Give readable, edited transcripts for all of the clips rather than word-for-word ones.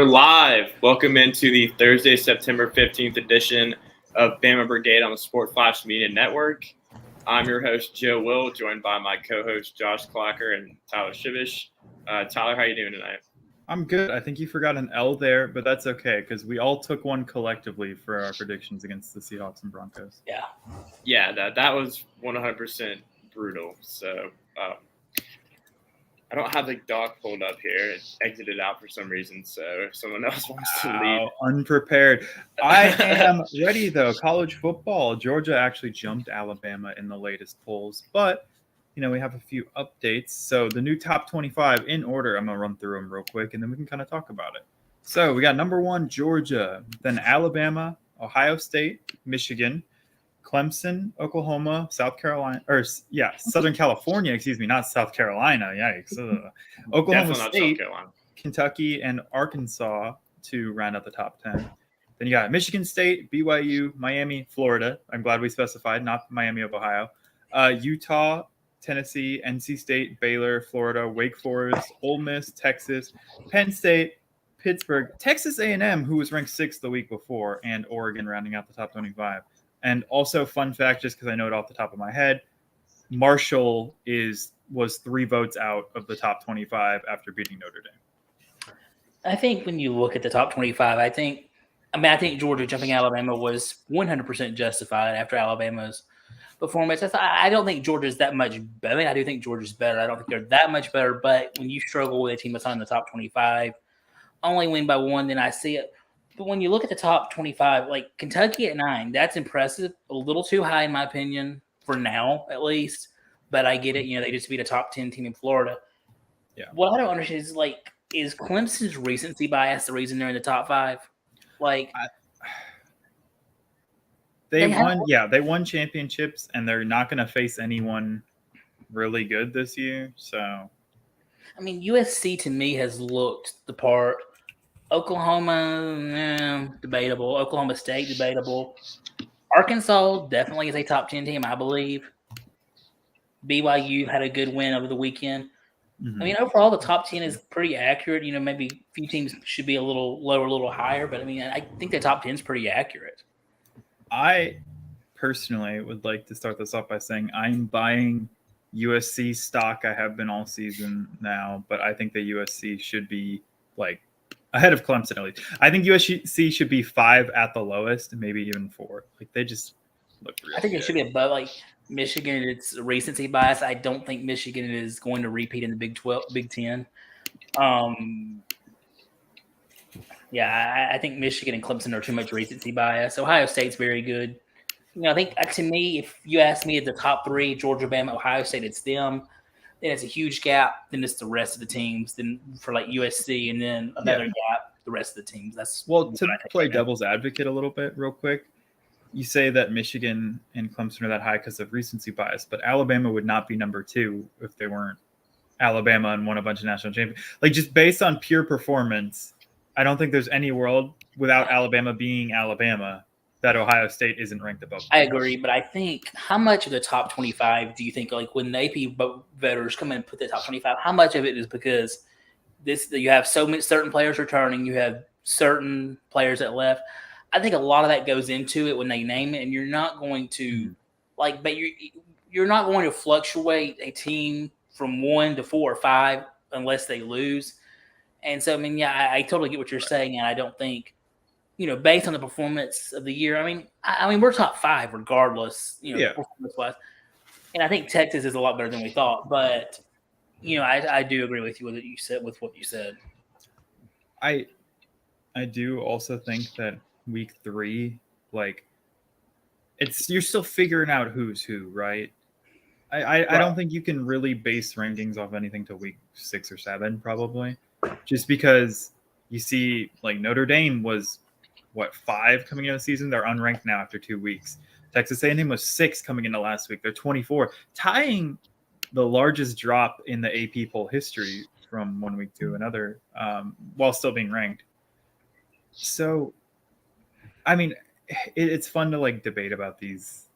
We're live. Welcome into the Thursday, September 15th edition of Bama Brigade on the Sport Flash Media Network. I'm your host, Joe Will, joined by my co-host, Josh Clacker and Tyler Shivish. Tyler, how you doing tonight? I'm good. I think you forgot an L there, but that's okay because we all took one collectively for our predictions against the Seahawks and Broncos. Yeah, that was 100% brutal. So I don't have the doc pulled up here. It exited out for some reason. So if someone else wants to lead. Unprepared. I am ready, though. College football. Georgia actually jumped Alabama in the latest polls, but we have a few updates. So the new top 25 in order, I'm going to run through them real quick, and then we can kind of talk about it. So we got number 1, Georgia, then Alabama, Ohio State, Michigan, Clemson, Oklahoma, Southern California, not South Carolina. Yikes. Oklahoma State, Kentucky, and Arkansas to round out the top 10. Then you got Michigan State, BYU, Miami, Florida. I'm glad we specified, not Miami of Ohio. Utah, Tennessee, NC State, Baylor, Florida, Wake Forest, Ole Miss, Texas, Penn State, Pittsburgh, Texas A&M, who was ranked 6th the week before, and Oregon rounding out the top 25. And also, fun fact, just because I know it off the top of my head, Marshall was 3 votes out of the top 25 after beating Notre Dame. I think when you look at the top 25, I think Georgia jumping Alabama was 100% justified after Alabama's performance. I don't think Georgia's that much better. I mean, I do think Georgia's better. I don't think they're that much better. But when you struggle with a team that's on the top 25, only win by 1, then I see it. But when you look at the top 25, like Kentucky at 9, that's impressive. A little too high, in my opinion, for now at least. But I get it. They just beat a top 10 team in Florida. Yeah. What I don't understand is Clemson's recency bias the reason they're in the top 5? They won championships, and they're not going to face anyone really good this year. So, I mean, USC to me has looked the part. Oklahoma, debatable. Oklahoma State, debatable. Arkansas definitely is a top 10 team, I believe. BYU had a good win over the weekend. Mm-hmm. I mean, overall, the top 10 is pretty accurate. Maybe a few teams should be a little lower, a little higher, but I mean, I think the top 10 is pretty accurate. I personally would like to start this off by saying I'm buying USC stock. I have been all season now, but I think that USC should be ahead of Clemson at least. I think USC should be 5 at the lowest, maybe even 4. They just look real. I think good. It should be above Michigan. It's recency bias. I don't think Michigan is going to repeat in the Big 10. I think Michigan and Clemson are too much recency bias. Ohio State's very good. I think to me, if you ask me at the top 3, Georgia, Bama, Ohio State, it's them. Then it's a huge gap. Then it's the rest of the teams. Then for USC, and then another gap, the rest of the teams. To play devil's advocate a little bit real quick. You say that Michigan and Clemson are that high because of recency bias, but Alabama would not be number 2 if they weren't Alabama and won a bunch of national championships. Just based on pure performance, I don't think there's any world without Alabama being Alabama that Ohio State isn't ranked above. I agree, but I think how much of the top 25 do you think, when AP voters come in and put the top 25, how much of it is because you have so many certain players returning, you have certain players that left? I think a lot of that goes into it when they name it, and you're not going to but you're not going to fluctuate a team from 1 to 4 or 5 unless they lose. And so, I mean, I totally get what you're saying, and I don't think, based on the performance of the year, I mean, we're top 5 regardless, performance-wise. And I think Texas is a lot better than we thought, but I do agree with you with what you said. I do also think that week 3, you're still figuring out who's who, right? I don't think you can really base rankings off anything till week 6 or 7, probably, just because you see Notre Dame was 5 coming into the season. They're unranked now after 2 weeks. Texas A&M was 6 coming into last week. They're 24, tying the largest drop in the AP poll history from one week to another, while still being ranked. So, I mean, it's fun to debate about these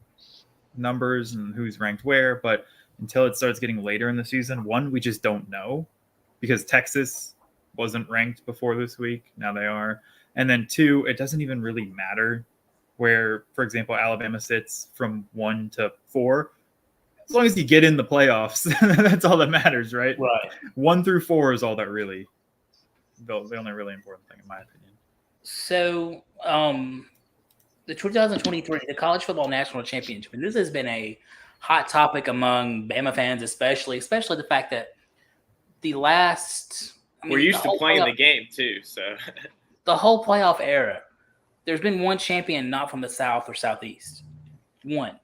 numbers and who's ranked where, but until it starts getting later in the season, we just don't know, because Texas wasn't ranked before this week. Now they are. And then 2, it doesn't even really matter where, for example, Alabama sits from 1 to 4. As long as you get in the playoffs, that's all that matters, right? Right. 1 through 4 is all that really, the only really important thing, in my opinion. So, the 2023, the College Football National Championship, and this has been a hot topic among Bama fans, especially the fact that we're used to playing the game too, so the whole playoff era, there's been one champion not from the South or Southeast, one,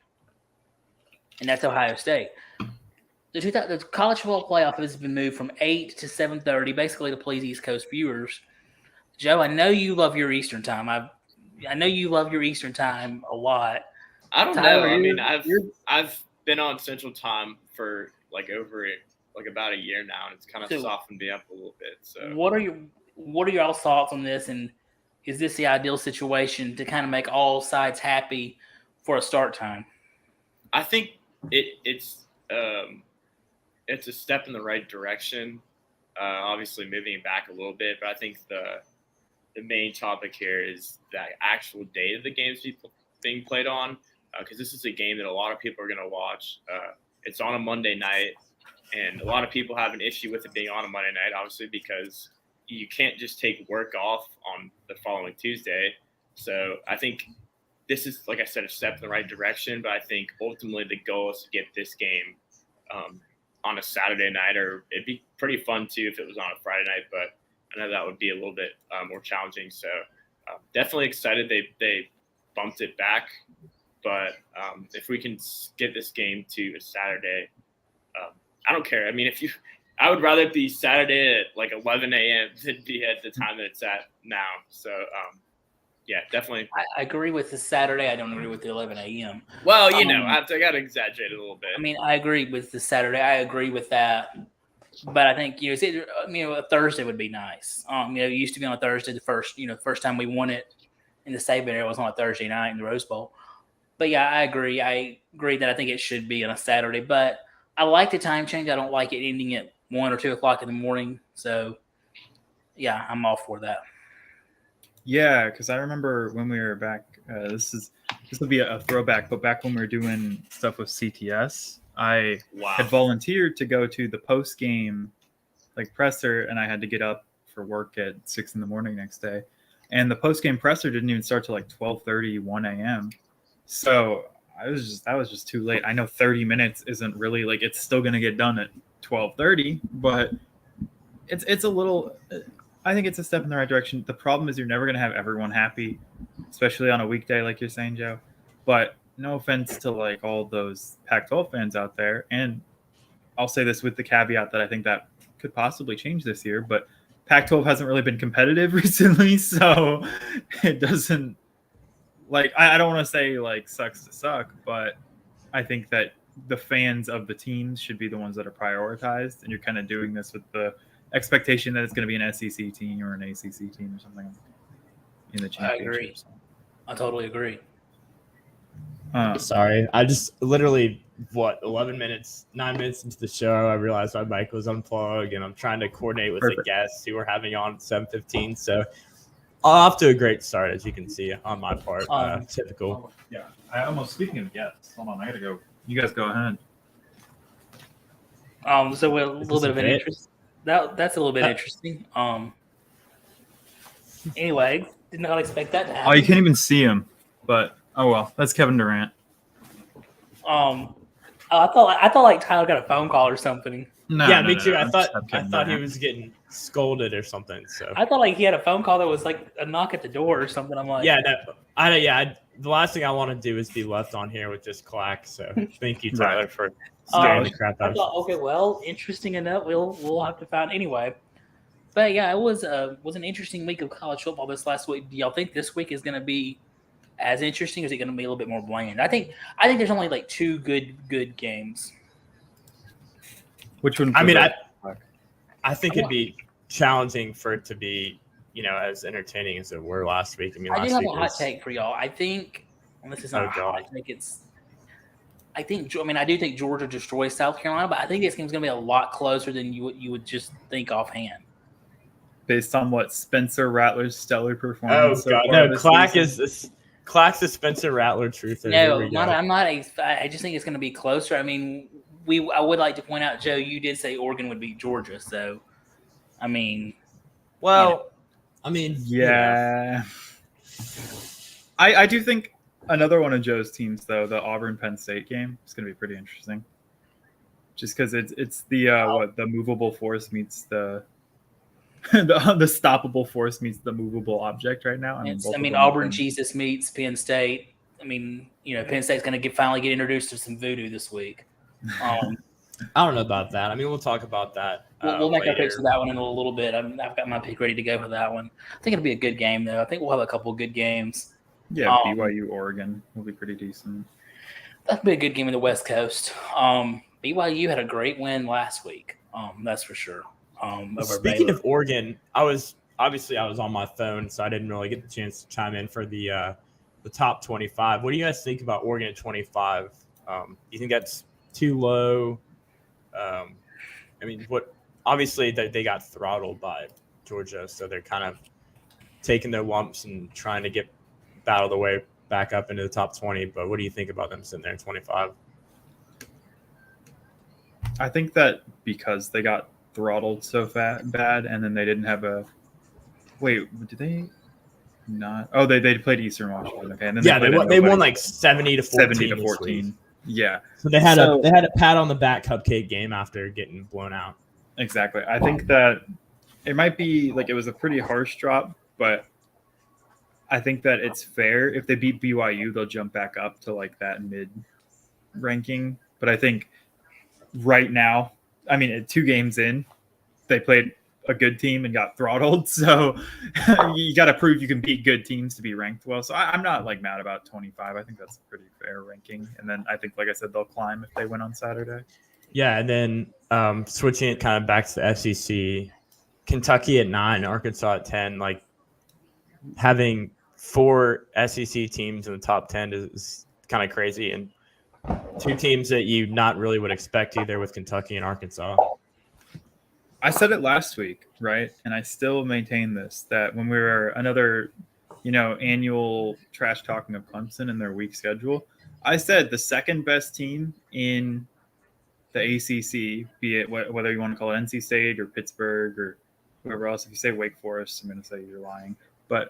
and that's Ohio State. The college football playoff has been moved from 8 to 7:30, basically to please East Coast viewers. Joe, I know you love your Eastern time. I know you love your Eastern time a lot. I don't know. I mean, I've been on Central Time for about a year now, and it's kind of softened me up a little bit. So, what are your thoughts on this? And is this the ideal situation to kind of make all sides happy for a start time? I think it's a step in the right direction. Obviously, moving it back a little bit, but I think the main topic here is the actual date of the games being played on, because this is a game that a lot of people are going to watch. It's on a Monday night, and a lot of people have an issue with it being on a Monday night, obviously, because you can't just take work off on the following Tuesday. So I think this is, like I said, a step in the right direction, but I think ultimately the goal is to get this game on a Saturday night, or it'd be pretty fun too if it was on a Friday night, but I know that would be a little bit more challenging. So definitely excited they bumped it back, but if we can get this game to a Saturday, I don't care. I mean, I would rather it be Saturday at like 11 a.m. than be at the time that it's at now. So, yeah, definitely. I agree with the Saturday. I don't agree with the 11 a.m. Well, I got to exaggerate a little bit. I mean, I agree with the Saturday. I agree with that. But I think, a Thursday would be nice. It used to be on a Thursday. The first time we won it in the Saban era was on a Thursday night in the Rose Bowl. But, yeah, I agree. I agree that I think it should be on a Saturday. But I like the time change. I don't like it ending at 1 or 2 o'clock in the morning. So, yeah, I'm all for that. Yeah, because I remember when we were back, this will be a throwback, but back when we were doing stuff with CTS, I had volunteered to go to the post-game presser, and I had to get up for work at 6 in the morning next day. And the post-game presser didn't even start till 12:30, 1 a.m. So that was just too late. I know 30 minutes isn't really it's still going to get done at 12:30, but it's a little I think it's a step in the right direction. The problem is you're never going to have everyone happy, especially on a weekday like you're saying, Joe. But no offense to all those Pac-12 fans out there, and I'll say this with the caveat that I think that could possibly change this year, but Pac-12 hasn't really been competitive recently, so it doesn't I don't want to say sucks to suck, but I think that the fans of the teams should be the ones that are prioritized, and you're kind of doing this with the expectation that it's going to be an SEC team or an ACC team or something in the championship. I agree. I totally agree. Sorry, I just literally 9 minutes into the show, I realized my mic was unplugged, and I'm trying to coordinate with the guests who we're having on at 7:15. So off to a great start, as you can see on my part. Typical. Yeah, speaking of guests, hold on, I gotta go. You guys go ahead. So a little bit of an interest. That's a little bit interesting. Anyway, did not expect that to happen. Oh, you can't even see him, but oh well. That's Kevin Durant. I thought Tyler got a phone call or something. No, me too. No. I thought he was getting scolded or something. So I thought he had a phone call that was a knock at the door or something. I'm like, the last thing I want to do is be left on here with just clack. So thank you, Tyler, for scaring the crap out of me. Okay, well, interesting enough. We'll have to find anyway. But yeah, it was an interesting week of college football this last week. Do y'all think this week is going to be as interesting, or is it going to be a little bit more bland? I think there's only 2 good games. Which one? I mean, I think it'd be challenging for it to be, as entertaining as it were last week. I mean, I do have a hot take for y'all. I think, and this is not a hot take, I do think Georgia destroys South Carolina, but I think this game's going to be a lot closer than you would just think offhand. based on what Spencer Rattler's stellar performance. Oh God, no! Clack's the Spencer Rattler truth. No, I'm not. I just think it's going to be closer. I mean, I would like to point out, Joe, you did say Oregon would beat Georgia, so I mean, well, yeah. I do think another one of Joe's teams, though, the Auburn-Penn State game, is going to be pretty interesting. Just because it's the the movable force meets the stoppable force meets the movable object right now. I mean Auburn Jesus meets Penn State. I mean, Penn State's going to finally get introduced to some voodoo this week. I don't know about that. I mean, we'll talk about that. We'll make our picks for that one in a little bit. I've got my pick ready to go for that one. I think it'll be a good game, though. I think we'll have a couple of good games. Yeah, BYU Oregon will be pretty decent. That'll be a good game in the West Coast. BYU had a great win last week. That's for sure. Speaking of Oregon, I was on my phone, so I didn't really get the chance to chime in for the top 25. What do you guys think about Oregon at 25? You think that's too low? I mean, obviously they got throttled by Georgia, so they're kind of taking their lumps and trying to battle their way back up into the top 20. But what do you think about them sitting there in 25? I think that because they got throttled so bad, and then they didn't have a – wait, did they not? Oh, they played Eastern Washington. Okay, and then they won like 70 to 14. 70 to 14. Yeah. So they had a pat on the back cupcake game after getting blown out. Exactly. I think that it might be like it was a pretty harsh drop, but I think that it's fair. If they beat BYU, they'll jump back up to like that mid ranking. But I think right now, I mean, 2 games in, they played a good team and got throttled. So you got to prove you can beat good teams to be ranked well. So I'm not like mad about 25. I think that's a pretty fair ranking. And then I think, like I said, they'll climb if they win on Saturday. Yeah, and then switching it kind of back to the SEC, Kentucky at 9, Arkansas at 10. Like having 4 SEC teams in the top 10 is kind of crazy, and 2 teams that you not really would expect either with Kentucky and Arkansas. I said it last week, right? And I still maintain this, that when we were another, annual trash talking of Clemson and their weak schedule, I said the second best team in the ACC, be it whether you want to call it NC State or Pittsburgh or whoever else. If you say Wake Forest, I'm going to say you're lying. But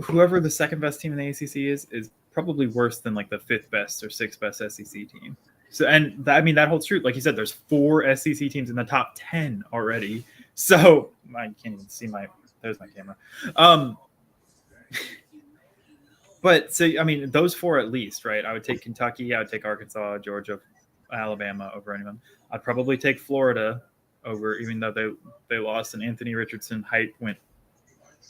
whoever the second best team in the ACC is probably worse than like the 5th best or 6th best SEC team. So, and that holds true. Like you said, there's 4 SEC teams in the top 10 already. So I can't even see there's my camera. But so, I mean, those 4 at least, right? I would take Kentucky. I would take Arkansas, Georgia, Alabama over anyone. I'd probably take Florida over, even though they lost and Anthony Richardson height went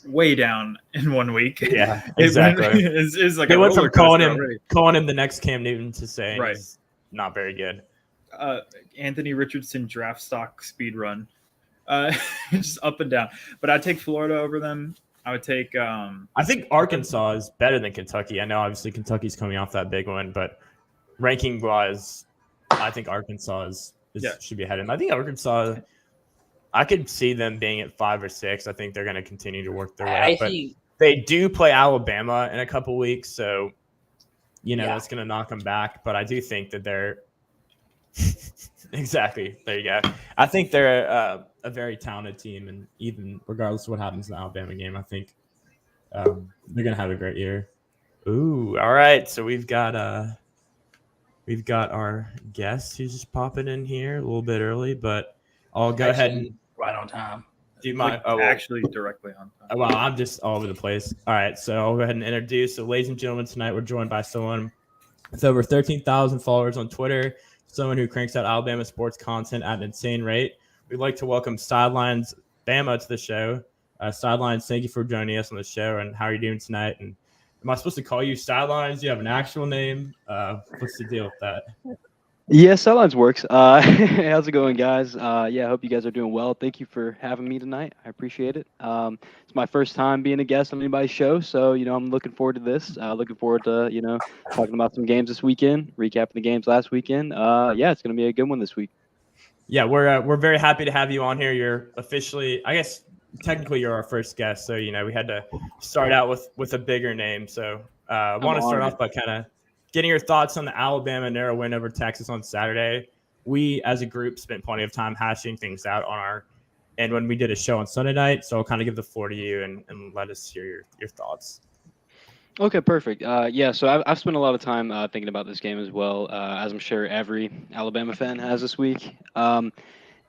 way down in 1 week. Yeah, exactly. It's like they went from calling him the next Cam Newton to saying right. He's not very good. Anthony Richardson draft stock speed run, just up and down. But I'd take Florida over them. I would take. I think Arkansas is better than Kentucky. I know obviously Kentucky's coming off that big one, but ranking wise, I think Arkansas should be ahead. And I think Arkansas, I could see them being at 5 or 6. I think they're going to continue to work their way up. But they do play Alabama in a couple weeks, so that's going to knock them back. But I do think that they're exactly there. You go. I think they're a very talented team, and even regardless of what happens in the Alabama game, I think they're going to have a great year. Ooh, all right. So we've got our guest who's just popping in here a little bit early, but I'll go ahead and right on time. Do you mind? Actually, directly on time. Well, I'm just all over the place. All right, so I'll go ahead and introduce. So, ladies and gentlemen, tonight we're joined by someone with over 13,000 followers on Twitter, someone who cranks out Alabama sports content at an insane rate. We'd like to welcome Sidelines-Bama to the show. Sidelines, thank you for joining us on the show, and how are you doing tonight? And am I supposed to call you Sidelines? Do you have an actual name? What's the deal with that? Yeah, Sidelines works. How's it going, guys? I hope you guys are doing well. Thank you for having me tonight. I appreciate it. It's my first time being a guest on anybody's show, so, I'm looking forward to this. Looking forward to, talking about some games this weekend, recapping the games last weekend. It's going to be a good one this week. Yeah, we're very happy to have you on here. You're officially, I guess, technically you're our first guest, so we had to start out with a bigger name. So I want to start off by kind of getting your thoughts on the Alabama narrow win over Texas on Saturday. We as a group spent plenty of time hashing things out on our end when we did a show on Sunday night. So I'll kind of give the floor to you and let us hear your thoughts. Okay, perfect. Yeah, so I've spent a lot of time thinking about this game as well, as I'm sure every Alabama fan has this week.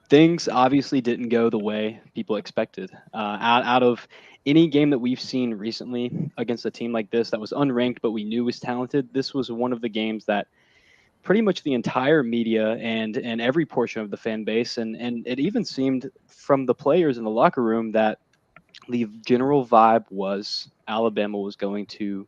Things obviously didn't go the way people expected. Out of any game that we've seen recently against a team like this that was unranked but we knew was talented, this was one of the games that pretty much the entire media and every portion of the fan base and it even seemed from the players in the locker room that the general vibe was Alabama was going to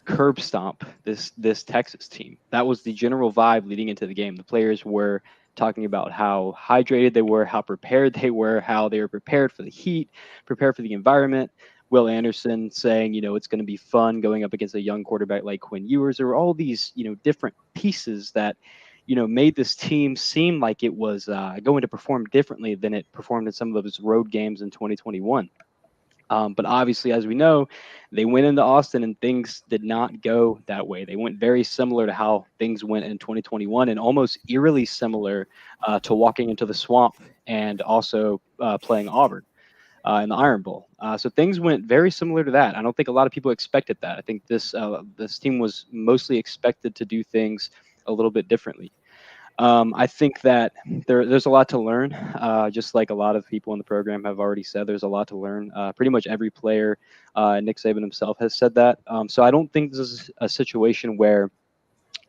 curb stomp this Texas team. That was the general vibe leading into the game. The players were talking about how hydrated they were, how prepared they were, how they were prepared for the heat, prepared for the environment. Will Anderson saying, it's going to be fun going up against a young quarterback like Quinn Ewers. There were all these, different pieces that, made this team seem like it was going to perform differently than it performed in some of its road games in 2021. But obviously, as we know, they went into Austin and things did not go that way. They went very similar to how things went in 2021 and almost eerily similar to walking into the swamp and also playing Auburn in the Iron Bowl. So things went very similar to that. I don't think a lot of people expected that. I think this team was mostly expected to do things a little bit differently. I think that there's a lot to learn. Just like a lot of people in the program have already said, there's a lot to learn. Pretty much every player, Nick Saban himself has said that. So I don't think this is a situation where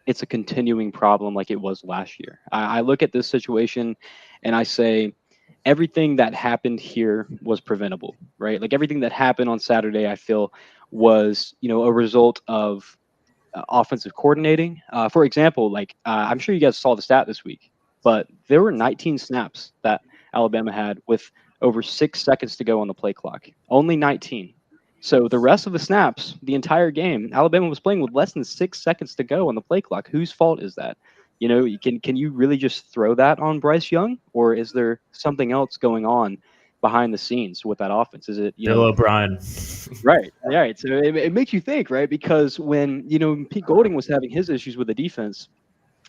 it's a continuing problem like it was last year. I look at this situation and I say everything that happened here was preventable, right? Like everything that happened on Saturday, I feel was, a result of offensive coordinating. For example, I'm sure you guys saw the stat this week, but there were 19 snaps that Alabama had with over 6 seconds to go on the play clock. Only 19. So the rest of the snaps, the entire game, Alabama was playing with less than 6 seconds to go on the play clock. Whose fault is that? Can you really just throw that on Bryce Young, or is there something else going on behind the scenes with that offense? Is it Bill O'Brien? Right. So it makes you think, right? Because when Pete Golding was having his issues with the defense,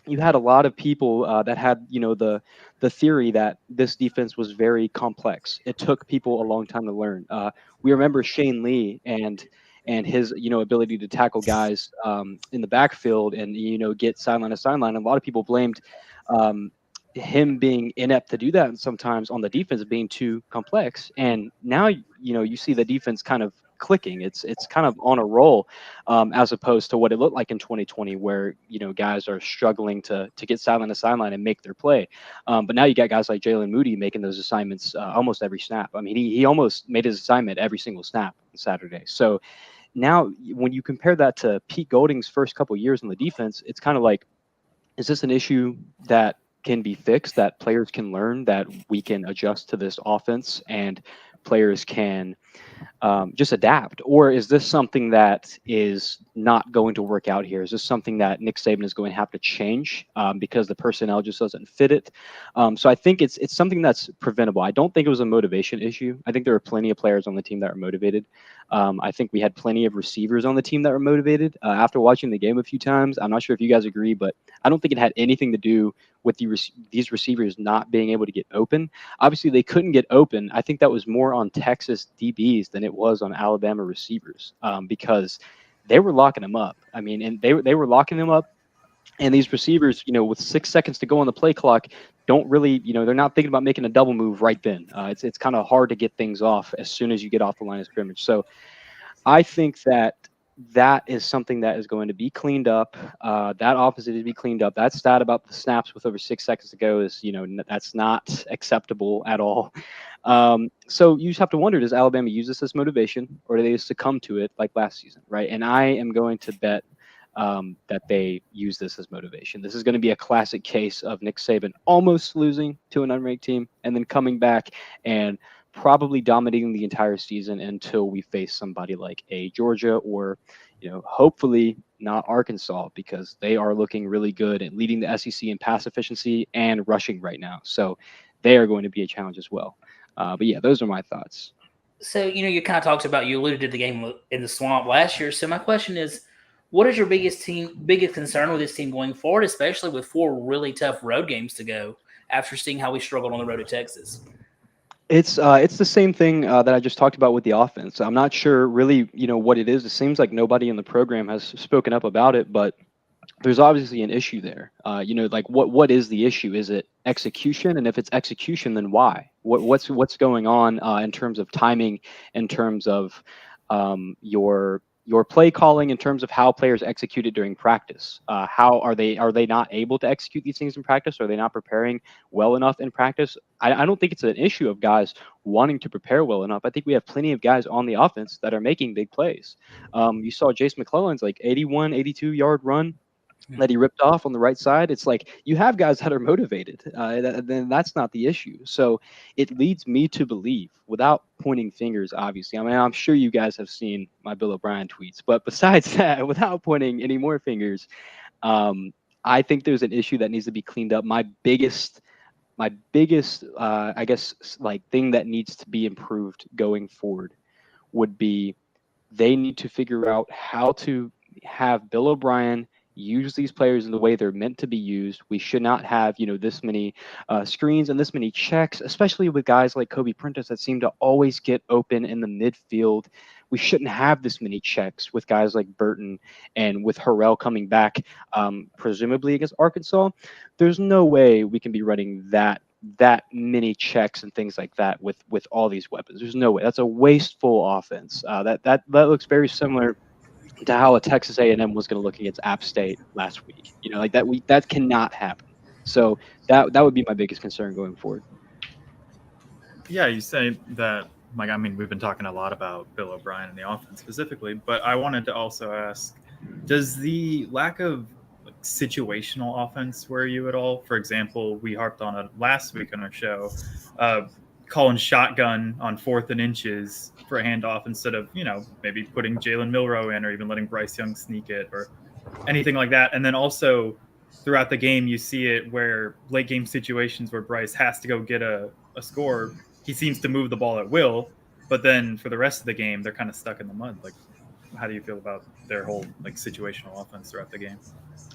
you had a lot of people that had the theory that this defense was very complex. It took people a long time to learn. We remember Shane Lee and his ability to tackle guys in the backfield and get sideline to sideline. A lot of people blamed him being inept to do that, and sometimes on the defense being too complex. And now you see the defense kind of clicking. It's kind of on a roll, as opposed to what it looked like in 2020, where guys are struggling to get sideline to sideline and make their play. But now you got guys like Jalen Moody making those assignments almost every snap. I mean, he almost made his assignment every single snap on Saturday. So now when you compare that to Pete Golding's first couple years on the defense, it's kind of like, is this an issue that can be fixed, that players can learn, that we can adjust to this offense and players can just adapt? Or is this something that is not going to work out here? Is this something that Nick Saban is going to have to change because the personnel just doesn't fit it? So I think it's something that's preventable. I don't think it was a motivation issue. I think there are plenty of players on the team that are motivated. I think we had plenty of receivers on the team that were motivated. After watching the game a few times, I'm not sure if you guys agree, but I don't think it had anything to do with these receivers not being able to get open. Obviously, they couldn't get open. I think that was more on Texas DBs than it was on Alabama receivers because they were locking them up. I mean, and they were locking them up. And these receivers, with 6 seconds to go on the play clock, don't really, they're not thinking about making a double move right then. It's kind of hard to get things off as soon as you get off the line of scrimmage. So I think that is something that is going to be cleaned up. That opposite is to be cleaned up. That stat about the snaps with over 6 seconds to go is, that's not acceptable at all. So you just have to wonder, does Alabama use this as motivation, or do they succumb to it like last season, right? And I am going to bet that they use this as motivation. This is going to be a classic case of Nick Saban almost losing to an unranked team and then coming back and probably dominating the entire season until we face somebody like a Georgia or, hopefully not Arkansas, because they are looking really good at leading the SEC in pass efficiency and rushing right now. So they are going to be a challenge as well. But yeah, those are my thoughts. So, you kind of talked about, you alluded to the game in the swamp last year. So my question is, what is your biggest concern with this team going forward, especially with 4 really tough road games to go after seeing how we struggled on the road to Texas? It's the same thing that I just talked about with the offense. I'm not sure really, what it is. It seems like nobody in the program has spoken up about it, but there's obviously an issue there. Like what is the issue? Is it execution? And if it's execution, then why? What's going on in terms of timing, in terms of your play calling, in terms of how players execute it during practice? How are they not able to execute these things in practice? Are they not preparing well enough in practice? I don't think it's an issue of guys wanting to prepare well enough. I think we have plenty of guys on the offense that are making big plays. You saw Jace McClellan's like 81, 82-yard run that he ripped off on the right side. It's like you have guys that are motivated. Then that's not the issue. So it leads me to believe, without pointing fingers, obviously. I mean, I'm sure you guys have seen my Bill O'Brien tweets, but besides that, without pointing any more fingers, I think there's an issue that needs to be cleaned up. My biggest, I guess, like thing that needs to be improved going forward would be they need to figure out how to have Bill O'Brien use these players in the way they're meant to be used. We should not have, this many screens and this many checks, especially with guys like Kobe Prentice that seem to always get open in the midfield. We shouldn't have this many checks with guys like Burton and with Harrell coming back, presumably against Arkansas. There's no way we can be running that many checks and things like that with all these weapons. There's no way. That's a wasteful offense. That looks very similar to how a Texas A&M was going to look against App State last week. Like that cannot happen. So that would be my biggest concern going forward. Yeah, you say that. Like, I mean, we've been talking a lot about Bill O'Brien and the offense specifically, but I wanted to also ask, does the lack of situational offense worry you at all? For example, we harped on it last week on our show, calling shotgun on 4th and inches for a handoff instead of, maybe putting Jalen Milroe in or even letting Bryce Young sneak it or anything like that. And then also throughout the game, you see it where late game situations where Bryce has to go get a score, he seems to move the ball at will, but then for the rest of the game, they're kind of stuck in the mud. Like, how do you feel about their whole situational offense throughout the game?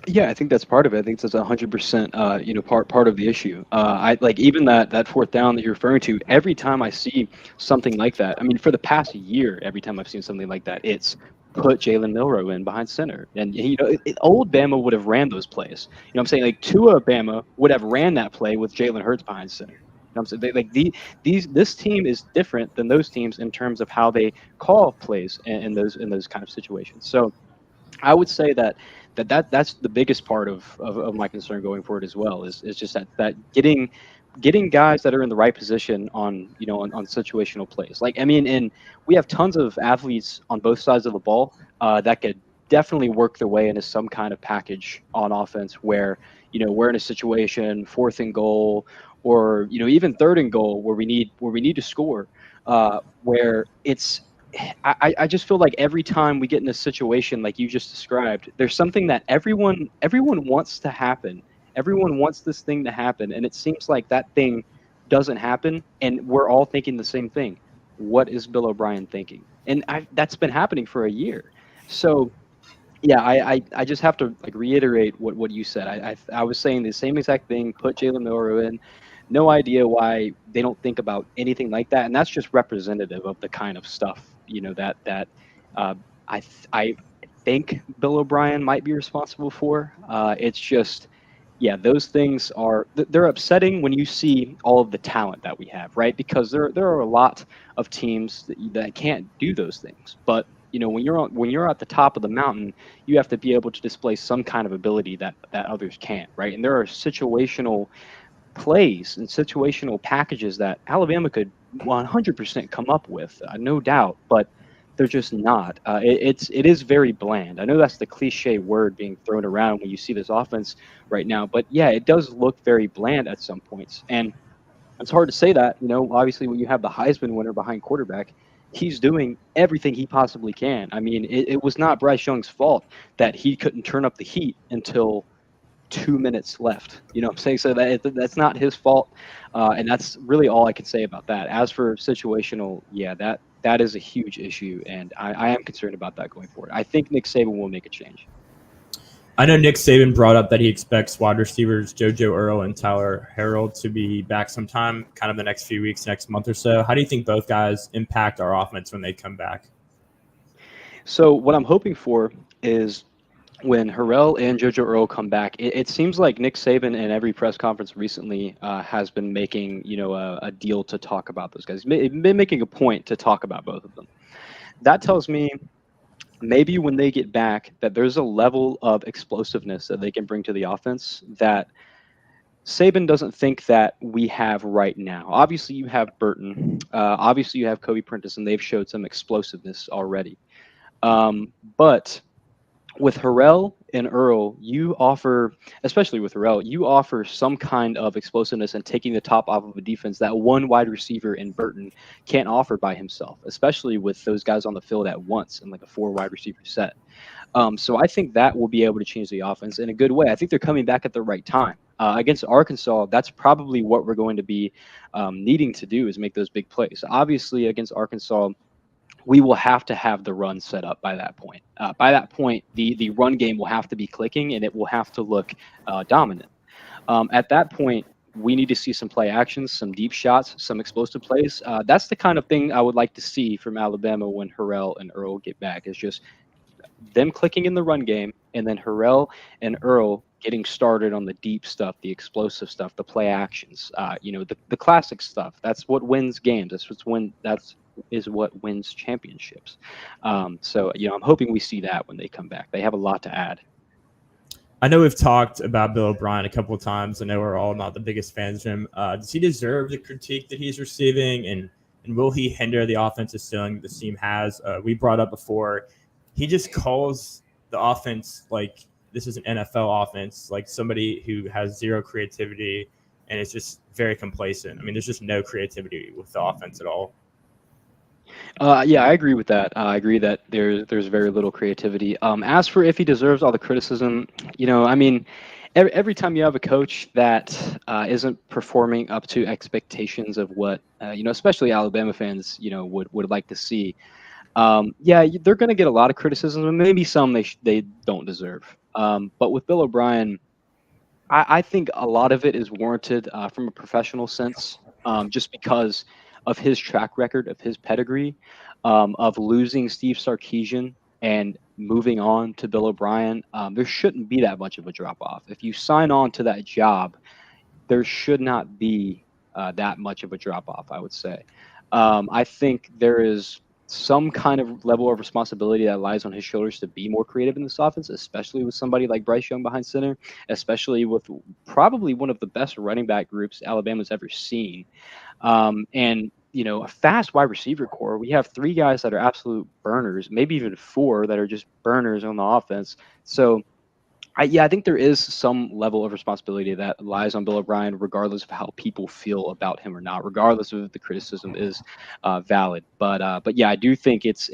Yeah, I think that's part of it. I think that's 100%, part of the issue. I like even that 4th down that you're referring to. Every time I see something like that, I mean, for the past year, every time I've seen something like that, it's put Jalen Milroe in behind center, and old Bama would have ran those plays. I'm saying, like, Tua Bama would have ran that play with Jalen Hurts behind center. I'm saying, this team is different than those teams in terms of how they call plays in those kind of situations. So I would say that's the biggest part of my concern going forward as well, is just that getting guys that are in the right position on situational plays. Like, I mean, and we have tons of athletes on both sides of the ball that could definitely work their way into some kind of package on offense where we're in a situation 4th and goal, or even 3rd and goal where we need to score, where it's I just feel like every time we get in a situation like you just described, there's something that everyone wants to happen. Everyone wants this thing to happen, and it seems like that thing doesn't happen, and we're all thinking the same thing. What is Bill O'Brien thinking? And that's been happening for a year. So yeah, I just have to reiterate what you said. I was saying the same exact thing. Put Jalen Milroe in. No idea why they don't think about anything like that, and that's just representative of the kind of stuff that I think Bill O'Brien might be responsible for. It's just, yeah, those things they're upsetting when you see all of the talent that we have, right? Because there are a lot of teams that can't do those things, but when you're at the top of the mountain, you have to be able to display some kind of ability that others can't, right? And there are situational plays and situational packages that Alabama could 100% come up with, no doubt, but they're just not. It is very bland. I know that's the cliche word being thrown around when you see this offense right now, but yeah, it does look very bland at some points. And It's hard to say that, obviously when you have the Heisman winner behind quarterback, he's doing everything he possibly can. I mean, it was not Bryce Young's fault that he couldn't turn up the heat until 2 minutes left. You know what I'm saying? So that's not his fault. And that's really all I can say about that. As for situational, yeah, that is a huge issue. And I am concerned about that going forward. I think Nick Saban will make a change. I know Nick Saban brought up that he expects wide receivers JoJo Earl and Tyler Harrell to be back sometime, kind of the next few weeks, next month or so. How do you think both guys impact our offense when they come back? So what I'm hoping for is when Harrell and JoJo Earl come back, it seems like Nick Saban in every press conference recently has been making, a deal to talk about those guys. He's been making a point to talk about both of them. That tells me maybe when they get back that there's a level of explosiveness that they can bring to the offense that Saban doesn't think that we have right now. Obviously, you have Burton. Obviously, you have Kobe Prentice, and they've showed some explosiveness already. But with Harrell and Earl, especially with Harrell, you offer some kind of explosiveness and taking the top off of a defense that one wide receiver in Burton can't offer by himself, especially with those guys on the field at once in like a 4 wide receiver set. So I think that will be able to change the offense in a good way. I think they're coming back at the right time. Against Arkansas, that's probably what we're going to be needing to do is make those big plays. Obviously, against Arkansas, we will have to have the run set up by that point. By that point, the run game will have to be clicking and it will have to look dominant. At that point, we need to see some play actions, some deep shots, some explosive plays. That's the kind of thing I would like to see from Alabama when Harrell and Earl get back, is just them clicking in the run game and then Harrell and Earl getting started on the deep stuff, the explosive stuff, the play actions, the classic stuff. That's what wins games. That is what wins championships. So I'm hoping we see that when they come back. They have a lot to add. I know we've talked about Bill O'Brien a couple of times. I know we're all not the biggest fans of him. Does he deserve the critique that he's receiving? And will he hinder the offensive ceiling the team has? We brought up before, he just calls the offense like this is an NFL offense, like somebody who has zero creativity and is just very complacent. I mean, there's just no creativity with the offense at all. Yeah, I agree with that. I agree that there's very little creativity. As for if he deserves all the criticism, I mean, every time you have a coach that isn't performing up to expectations of what especially Alabama fans would like to see, they're going to get a lot of criticism, and maybe some they don't deserve. But with Bill O'Brien, I think a lot of it is warranted from a professional sense, just because of his track record, of his pedigree, of losing Steve Sarkisian and moving on to Bill O'Brien. There shouldn't be that much of a drop off. If you sign on to that job, there should not be that much of a drop off, I would say. I think there is some kind of level of responsibility that lies on his shoulders to be more creative in this offense, especially with somebody like Bryce Young behind center, especially with probably one of the best running back groups Alabama's ever seen. And a fast wide receiver core. We have 3 guys that are absolute burners, maybe even 4 that are just burners on the offense. So I think there is some level of responsibility that lies on Bill O'Brien, regardless of how people feel about him or not, regardless of if the criticism is valid. But yeah, I do think it's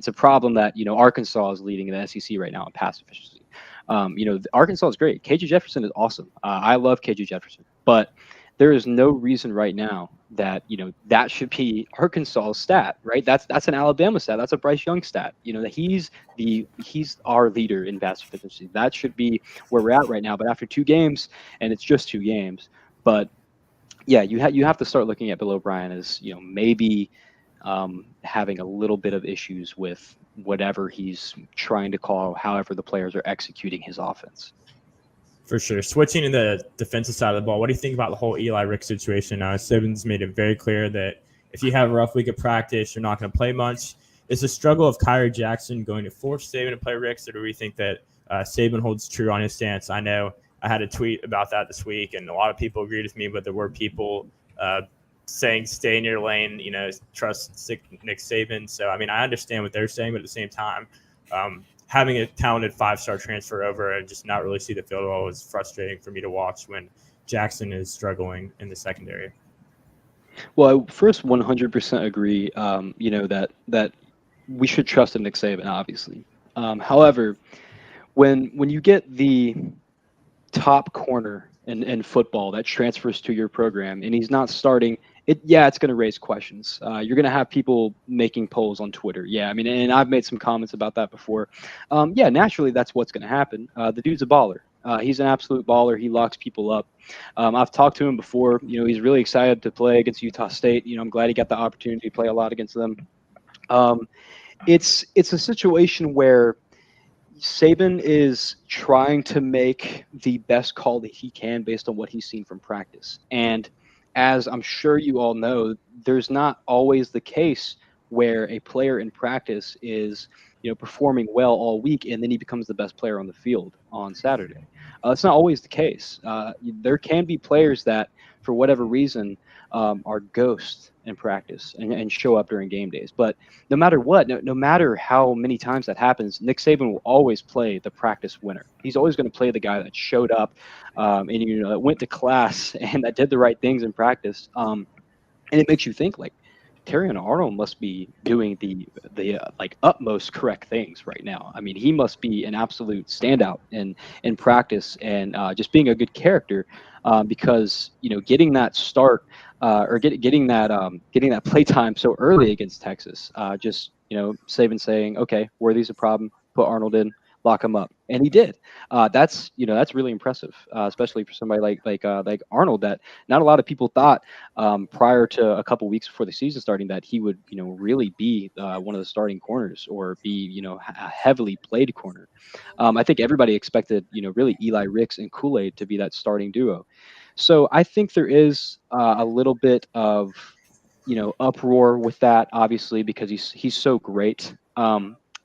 a problem that Arkansas is leading in the SEC right now in pass efficiency. Arkansas is great. KJ Jefferson is awesome. I love KJ Jefferson, but there is no reason right now that that should be Arkansas's stat, right? That's an Alabama stat. That's a Bryce Young stat. That he's our leader in pass efficiency. That should be where we're at right now. But after 2 games, and it's just 2 games, but yeah, you have to start looking at Bill O'Brien as maybe having a little bit of issues with whatever he's trying to call, however the players are executing his offense. For sure. Switching to the defensive side of the ball, what do you think about the whole Eli Rick situation? Saban's made it very clear that if you have a rough week of practice, you're not going to play much. Is the struggle of Kyrie Jackson going to force Saban to play Ricks, or do we think that Saban holds true on his stance? I know I had a tweet about that this week, and a lot of people agreed with me, but there were people saying stay in your lane, trust Nick Saban. So, I mean, I understand what they're saying, but at the same time, having a talented 5-star transfer over and just not really see the field at all is frustrating for me to watch when Jackson is struggling in the secondary. Well, I first 100% agree. That we should trust in Nick Saban, obviously. However, when you get the top corner in football that transfers to your program and he's not starting it, yeah, it's going to raise questions. You're going to have people making polls on Twitter. Yeah, I mean, and I've made some comments about that before. Yeah, naturally, that's what's going to happen. The dude's a baller. He's an absolute baller. He locks people up. I've talked to him before. He's really excited to play against Utah State. I'm glad he got the opportunity to play a lot against them. It's a situation where Saban is trying to make the best call that he can based on what he's seen from practice. And as I'm sure you all know, there's not always the case where a player in practice is, performing well all week and then he becomes the best player on the field on Saturday. It's not always the case. There can be players that, for whatever reason, are ghosts in practice and show up during game days. But no matter what, no matter how many times that happens, Nick Saban will always play the practice winner. He's always going to play the guy that showed up and that went to class and that did the right things in practice. And it makes you think, like, Terrion Arnold must be doing the utmost correct things right now. I mean, he must be an absolute standout in practice and just being a good character because getting that start or getting that play time so early against Texas. Just Saban saying, okay, Worthy's a problem, put Arnold in, lock him up, and he did. That's really impressive, especially for somebody like Arnold. That not a lot of people thought prior to a couple weeks before the season starting that he would really be one of the starting corners or be a heavily played corner. I think everybody expected really Eli Ricks and Kool-Aid to be that starting duo. So I think there is a little bit of uproar with that, obviously, because he's so great.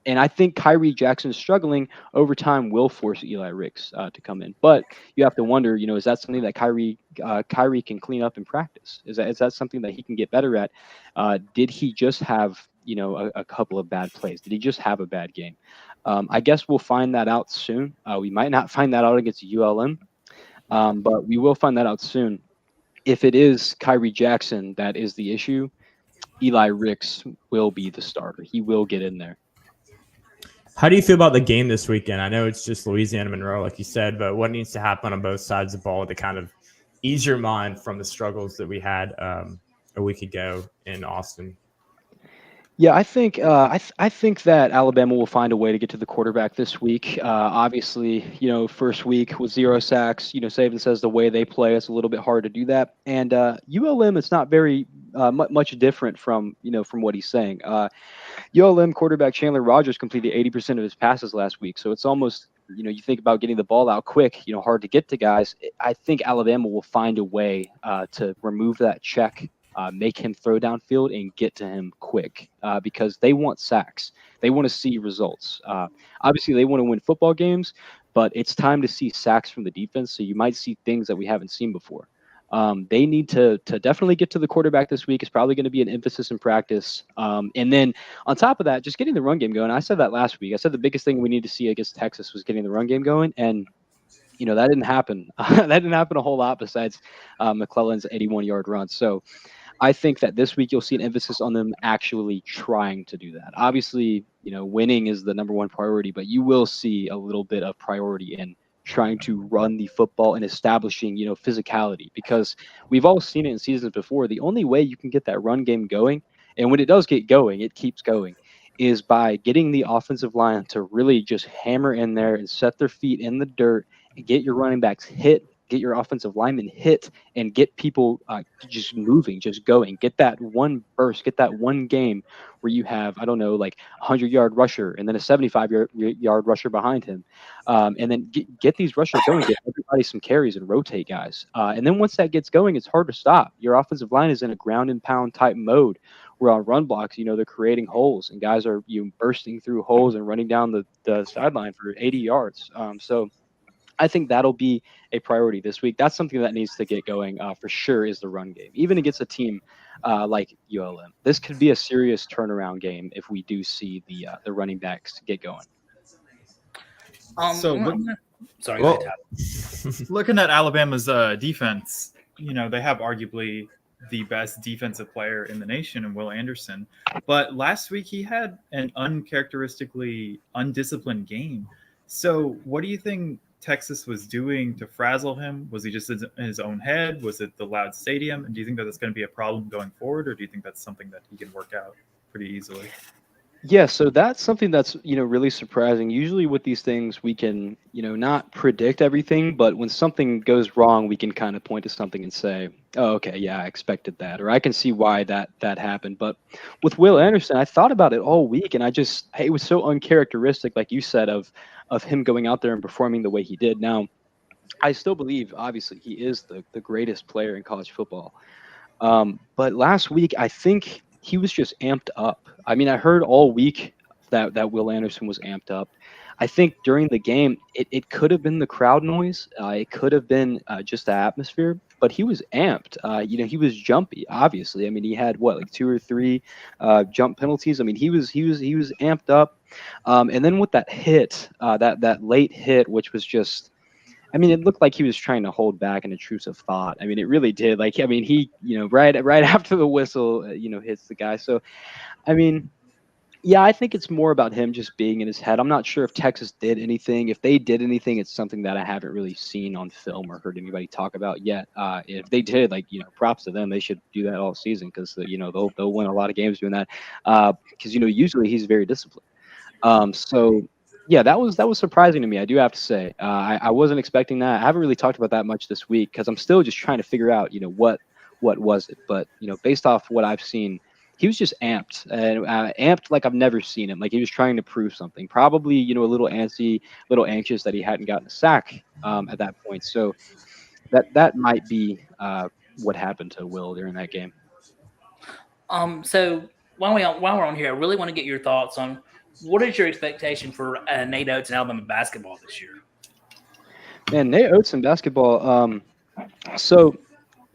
And I think Kyrie Jackson struggling over time will force Eli Ricks to come in. But you have to wonder, is that something that Kyrie can clean up in practice? Is that something that he can get better at? Did he just have a couple of bad plays? Did he just have a bad game? I guess we'll find that out soon. We might not find that out against ULM, but we will find that out soon. If it is Kyrie Jackson that is the issue, Eli Ricks will be the starter. He will get in there. How do you feel about the game this weekend? I know it's just Louisiana Monroe, like you said, but what needs to happen on both sides of the ball to kind of ease your mind from the struggles that we had a week ago in Austin? Yeah, I think I think that Alabama will find a way to get to the quarterback this week. Obviously, first week with 0 sacks. Saban says the way they play, it's a little bit hard to do that. And ULM, it's not very much different from from what he's saying. ULM quarterback Chandler Rogers completed 80% of his passes last week, so it's almost you think about getting the ball out quick, hard to get to guys. I think Alabama will find a way to remove that check. Make him throw downfield and get to him quick because they want sacks. They want to see results. Obviously, they want to win football games, but it's time to see sacks from the defense. So you might see things that we haven't seen before. They need to definitely get to the quarterback this week. It's probably going to be an emphasis in practice. And then on top of that, just getting the run game going. I said that last week. I said the biggest thing we need to see against Texas was getting the run game going. And that didn't happen. That didn't happen a whole lot besides McClellan's 81-yard run. So I think that this week you'll see an emphasis on them actually trying to do that. Obviously, winning is the number one priority, but you will see a little bit of priority in trying to run the football and establishing, physicality, because we've all seen it in seasons before. The only way you can get that run game going, and when it does get going, it keeps going, is by getting the offensive line to really just hammer in there and set their feet in the dirt and get your running backs hit, get your offensive linemen hit, and get people just moving, just going. Get that one burst, get that one game where you have, I don't know, like a 100-yard rusher and then a 75-yard rusher behind him. And then get these rushers going, get everybody some carries and rotate guys. And then once that gets going, it's hard to stop. Your offensive line is in a ground and pound type mode where on run blocks, they're creating holes and guys are bursting through holes and running down the sideline for 80 yards. So I think that'll be a priority this week. That's something that needs to get going for sure, is the run game, even against a team like ULM. This could be a serious turnaround game if we do see the running backs get going. Looking at Alabama's defense, they have arguably the best defensive player in the nation in Will Anderson. But last week he had an uncharacteristically undisciplined game. So what do you think Texas was doing to frazzle him? Was he just in his own head? Was it the loud stadium? And do you think that that's going to be a problem going forward, or do you think that's something that he can work out pretty easily? Yeah, so that's something that's, really surprising. Usually with these things, we can, not predict everything, but when something goes wrong, we can kind of point to something and say, oh, okay, yeah, I expected that, or I can see why that happened. But with Will Anderson, I thought about it all week, and it was so uncharacteristic, like you said, of him going out there and performing the way he did. Now, I still believe, obviously, he is the greatest player in college football. But last week, I think he was just amped up. I mean, I heard all week that Will Anderson was amped up. I think during the game, it could have been the crowd noise. It could have been just the atmosphere, but he was amped. He was jumpy, obviously. I mean, he had like 2 or 3 jump penalties. I mean, he was amped up. And then with that hit, that late hit, which was just, I mean, it looked like he was trying to hold back an intrusive thought. I mean, it really did. Like, I mean, he, right after the whistle, hits the guy. So, I mean, yeah, I think it's more about him just being in his head. I'm not sure if Texas did anything. If they did anything, it's something that I haven't really seen on film or heard anybody talk about yet. If they did, like, props to them. They should do that all season because, they'll win a lot of games doing that. Because, usually he's very disciplined. So yeah, that was surprising to me. I do have to say, I wasn't expecting that. I haven't really talked about that much this week because I'm still just trying to figure out, what was it. But based off what I've seen, he was just amped and amped like I've never seen him. Like he was trying to prove something. Probably a little antsy, a little anxious that he hadn't gotten a sack at that point. So that might be what happened to Will during that game. So while we're on here, I really want to get your thoughts on what is your expectation for Nate Oates and Alabama basketball this year? Man, Nate Oates in basketball. So,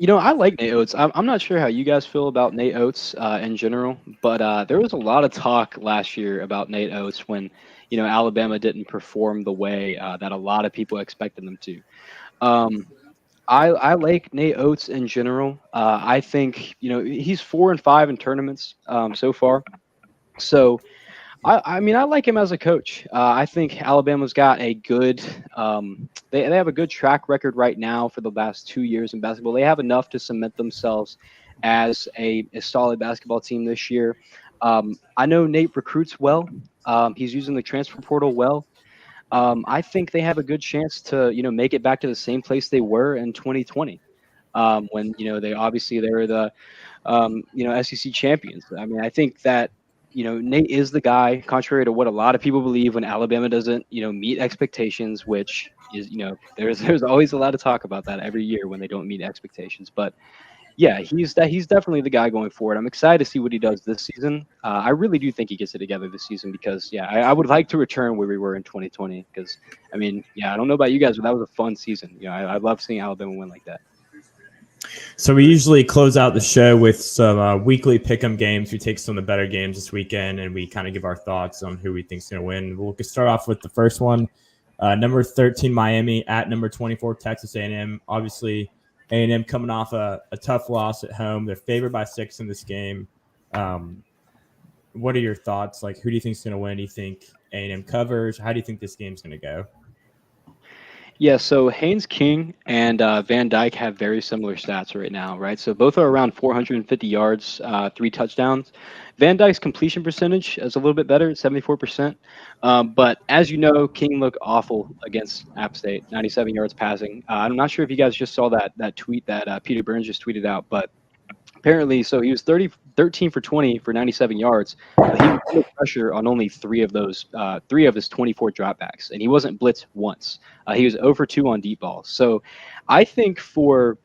I like Nate Oates. I'm not sure how you guys feel about Nate Oates in general, but there was a lot of talk last year about Nate Oates when, Alabama didn't perform the way that a lot of people expected them to. I like Nate Oates in general. I think, he's 4-5 in tournaments so far. So, I mean, I like him as a coach. I think Alabama's got a good they have a good track record right now for the last 2 years in basketball. They have enough to cement themselves as a solid basketball team this year. I know Nate recruits well. He's using the transfer portal well. I think they have a good chance to, make it back to the same place they were in 2020 when, they were the, SEC champions. I mean, I think that, Nate is the guy, contrary to what a lot of people believe when Alabama doesn't, meet expectations, which is, there's always a lot of talk about that every year when they don't meet expectations. But yeah, he's definitely the guy going forward. I'm excited to see what he does this season. I really do think he gets it together this season because, yeah, I would like to return where we were in 2020 because, I mean, yeah, I don't know about you guys, but that was a fun season. I love seeing Alabama win like that. So we usually close out the show with some weekly pick'em games. We take some of the better games this weekend, and we kind of give our thoughts on who we think is going to win. We'll start off with the first one. Number 13, Miami at number 24, Texas A&M. Obviously, A&M coming off a tough loss at home. They're favored by 6 in this game. What are your thoughts? Like, who do you think is going to win? Do you think A&M covers? How do you think this game's going to go? Yeah, so Haynes King and Van Dyke have very similar stats right now, right? So both are around 450 yards, 3 touchdowns. Van Dyke's completion percentage is a little bit better at 74%. But as you know, King looked awful against App State, 97 yards passing. I'm not sure if you guys just saw that tweet that Peter Burns just tweeted out, but apparently, so he was 13 for 20 for 97 yards, but he was under pressure on only 3 of those, 3 of his 24 dropbacks, and he wasn't blitzed once. He was 0 for 2 on deep balls. So I think for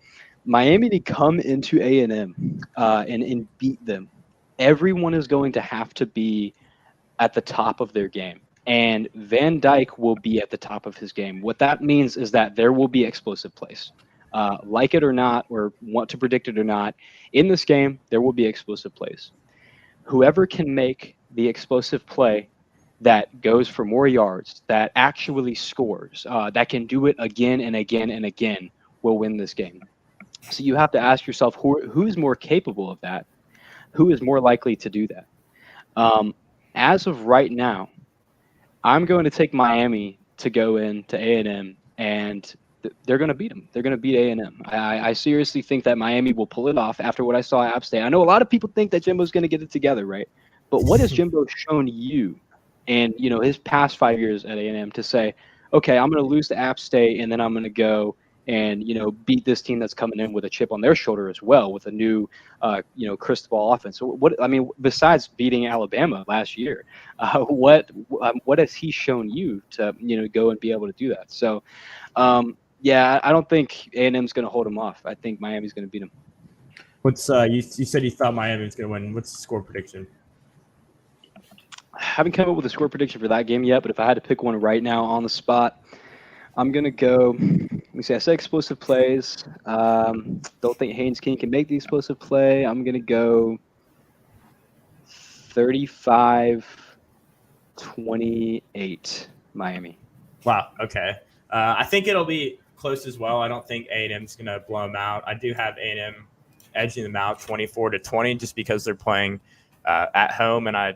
Miami to come into A&M and beat them, everyone is going to have to be at the top of their game. And Van Dyke will be at the top of his game. What that means is that there will be explosive plays. Like it or not, or want to predict it or not, in this game, there will be explosive plays. Whoever can make the explosive play that goes for more yards, that actually scores, that can do it again and again and again, will win this game. So you have to ask yourself who's more capable of that, who is more likely to do that. As of right now, I'm going to take Miami to go into A&M, and they're going to beat them. They're going to beat A&M. I seriously think that Miami will pull it off after what I saw at App State. I know a lot of people think that Jimbo's going to get it together, right? But what has Jimbo shown you and, his past 5 years at A&M to say, okay, I'm going to lose to App State, and then I'm going to go and, beat this team that's coming in with a chip on their shoulder as well with a new, Cristobal offense. So besides beating Alabama last year, what has he shown you to, go and be able to do that? So, yeah, I don't think A&M's going to hold him off. I think Miami's going to beat him. What's you said you thought Miami's going to win. What's the score prediction? I haven't come up with a score prediction for that game yet, but if I had to pick one right now on the spot, I'm going to go – let me see. I said explosive plays. Don't think Haynes King can make the explosive play. I'm going to go 35-28 Miami. Wow. Okay. I think it'll be close as well. I don't think A&M's going to blow them out. I do have A&M edging them out 24-20 just because they're playing at home, and I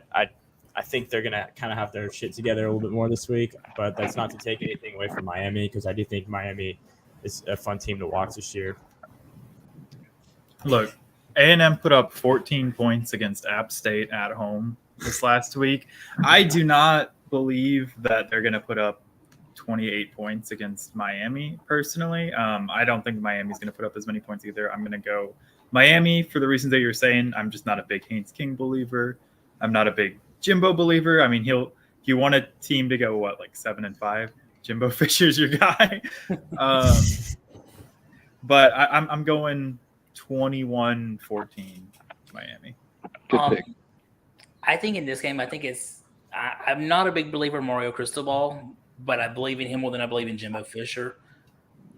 think they're going to kind of have their shit together a little bit more this week, but that's not to take anything away from Miami because I do think Miami is a fun team to watch this year. Look, A&M put up 14 points against App State at home this last week. I do not believe that they're going to put up 28 points against Miami personally. I don't think Miami's going to put up as many points either. I'm going to go Miami for the reasons that you're saying. I'm just not a big Haynes King believer. I'm not a big Jimbo believer. I mean, he want a team to go 7-5. Jimbo Fisher's your guy. But I'm going 21-14 Miami. Good pick. I think in this game, I'm not a big believer in Mario Cristobal, but I believe in him more than I believe in Jimbo Fisher.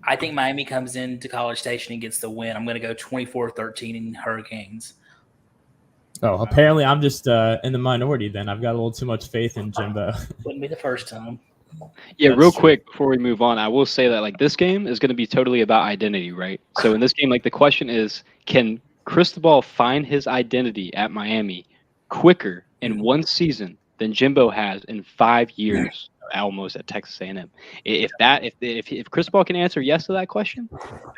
I think Miami comes into College Station and gets the win. I'm going to go 24-13 in Hurricanes. Oh, apparently I'm just in the minority then. I've got a little too much faith in Jimbo. Wouldn't be the first time. Yeah, real quick before we move on, I will say that this game is going to be totally about identity, right? So in this game, the question is, can Cristobal find his identity at Miami quicker in one season than Jimbo has in 5 years almost at Texas A&M? If Cristobal can answer yes to that question,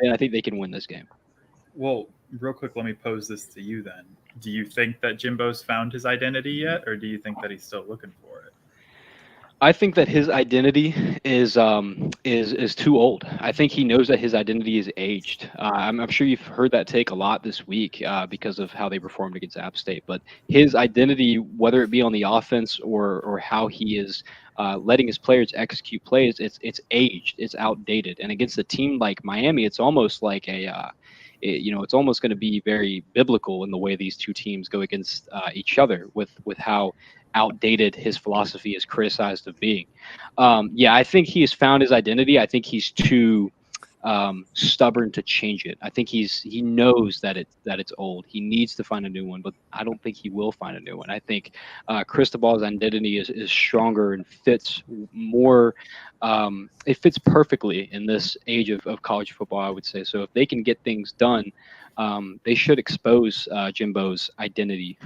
then I think they can win this game. Well, real quick, let me pose this to you then. Do you think that Jimbo's found his identity yet, or do you think that he's still looking for it? I think that his identity is too old. I think he knows that his identity is aged. I'm sure you've heard that take a lot this week because of how they performed against App State. But his identity, whether it be on the offense or how he is letting his players execute plays, it's aged. It's outdated. And against a team like Miami, it's almost like it's almost going to be very biblical in the way these two teams go against each other with how outdated his philosophy is criticized of being. I think he has found his identity. I think he's too stubborn to change it. I think he knows that it's old. He needs to find a new one, but I don't think he will find a new one. I think Cristobal's identity is stronger and fits more. It fits perfectly in this age of college football, I would say. So if they can get things done, they should expose Jimbo's identity.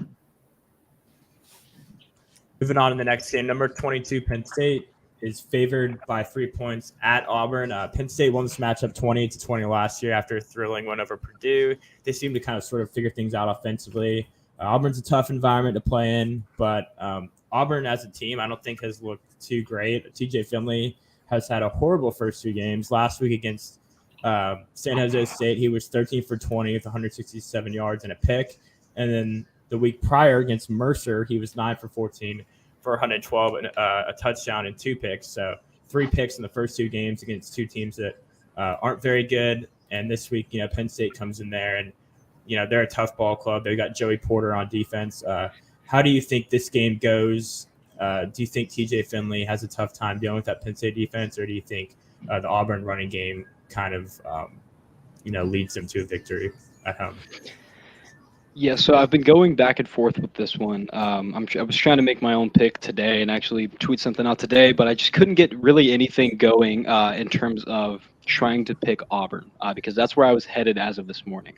Moving on to the next game, number 22, Penn State is favored by 3 points at Auburn. Penn State won this matchup 20-20 last year after a thrilling win over Purdue. They seem to kind of sort of figure things out offensively. Auburn's a tough environment to play in, but Auburn as a team I don't think has looked too great. TJ Finley has had a horrible first 2 games. Last week against San Jose State, he was 13 for 20 with 167 yards and a pick. And then the week prior against Mercer, he was 9 for 14 for 112 and a touchdown and 2 picks. So 3 picks in the first 2 games against 2 teams that aren't very good. And this week, Penn State comes in there and, they're a tough ball club. They got Joey Porter on defense. How do you think this game goes? Do you think TJ Finley has a tough time dealing with that Penn State defense, or do you think the Auburn running game kind of, leads them to a victory at home? Yeah, so I've been going back and forth with this one. I was trying to make my own pick today and actually tweet something out today, but I just couldn't get really anything going in terms of trying to pick Auburn because that's where I was headed as of this morning.